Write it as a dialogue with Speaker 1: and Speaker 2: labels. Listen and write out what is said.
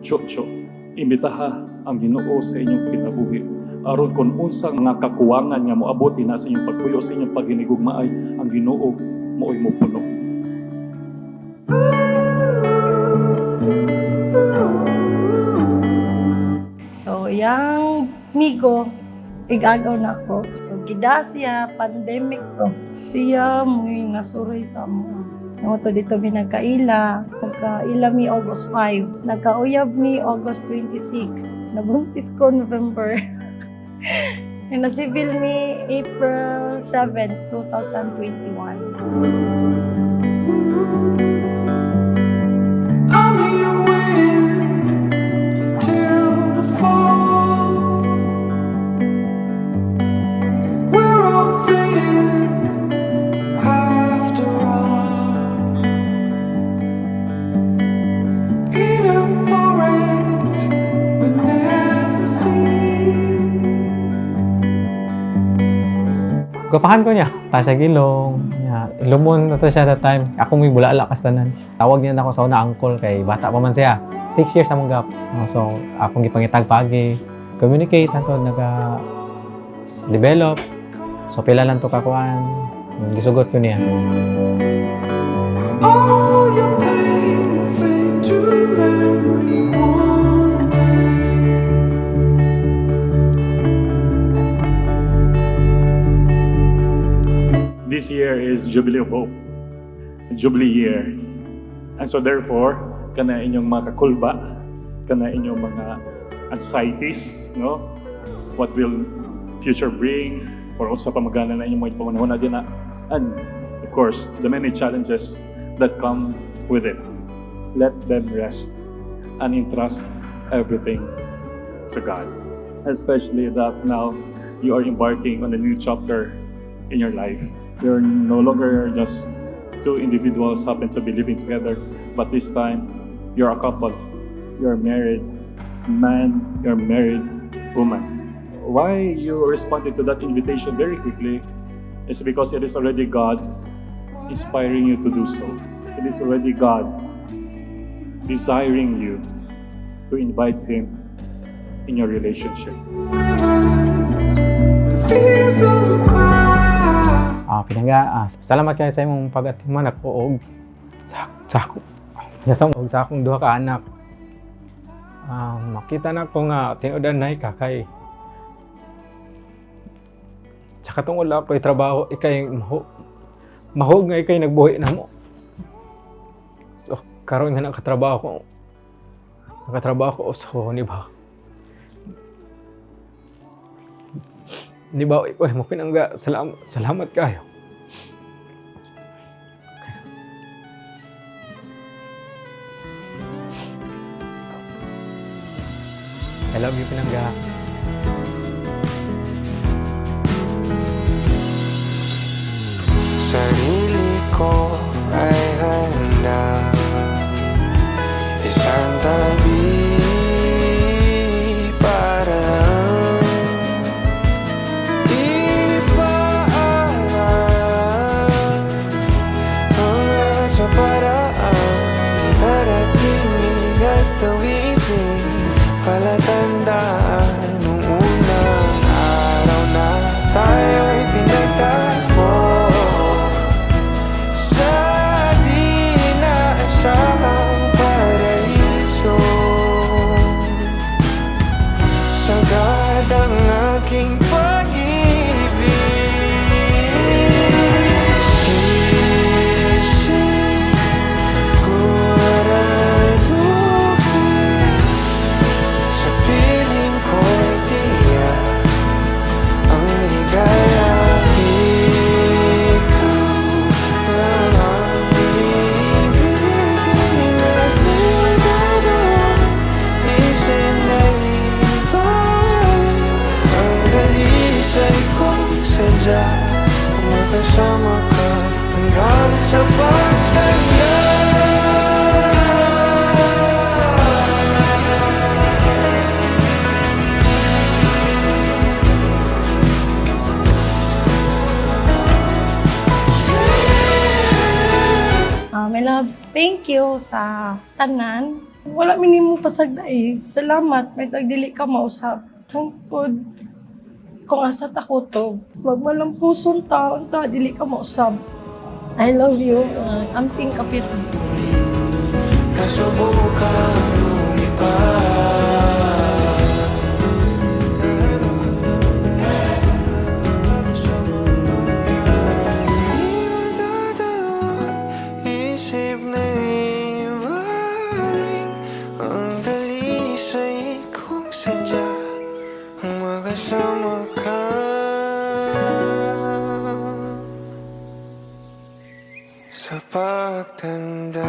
Speaker 1: Tsyo, imbitaha ang Ginoo sa inyong kinabuhi. Aron kung unsang mga kakuwangan nga moabot na sa inyong pagpuyo, sa inyong paghinigugmaay, ang Ginoo mo'y mupuno.
Speaker 2: So, yang migo, igagaw na ako. So, gida siya, pandemic to. Siya, muy nasuroy sa mga. Yung to dito mi nagkaila. Nagkaila mi August 5. Nagkauyab mi August 26. Nabuntis ko November. And na-civil mi April 7, 2021.
Speaker 3: Gapahan ko niya, tasag ilong. Ilumon na to siya that time. Ako may bulala kastanan. Tawag niya na ako sa una uncle kay bata pa man siya. 6 years among gap. So, akong gipangitag pagi. Communicate na to, nag-develop. So, pila lang to kakuan. Gisugot ko niya.
Speaker 4: All your pain will fade to memory one day.
Speaker 1: This year is Jubilee of Hope, Jubilee year. And so therefore, kana inyong mga kakulba, kana inyong mga anxieties, no? What will future bring, or usa pa magana na inyong mga pamanahon na din na. And of course, the many challenges that come with it. Let them rest and entrust everything to God. Especially that now you are embarking on a new chapter in your life. You're no longer just two individuals happen to be living together, but this time you're a couple. You're married man, you're married woman. Why you responded to that invitation very quickly is because it is already God inspiring you to do so. It is already God desiring you to invite Him in your relationship.
Speaker 3: Salamat kayo sa imong pag-atiman ako og sa akong duha ka anak. Makita na ko nga tinudan na kay sa katong wala ko'y trabaho, ikay mahog nga ikay nagbuhi na mo. So, karon nga nakatrabaho ko, so, di ba? Mo pinangga, salamat kayo. I love you, pinangga.
Speaker 4: Sarili ko ay handa, isang tabi para lang ipaalam ang lahat sa paraan itarating at tawitin, palatandaan nung unang araw na tayo'y pinagtagpo sa di inaasahang paraiso. Sagad ang aking pag-ibig, sisiguraduhin sa piling ko'y tiyak ang ligaya. Ikaw lang ang ibigin natin magagawa, isip na ibalik ang dalisay kong sadya, kung makasama ka hanggang sa pagtanda.
Speaker 2: My loves, thank you sa tanan Wala minimo pasagda eh. Salamat, may tagdili ka mausap. Hangtod, kung asa ta ko to, wag malang puson taon ta, dili ka mausap. I love you, amping kapit.
Speaker 4: Nasubukan lumipad. Di madadalawang isip na ibalik ang dalisay kung sadya ang makasama ka. Sa pagtanda.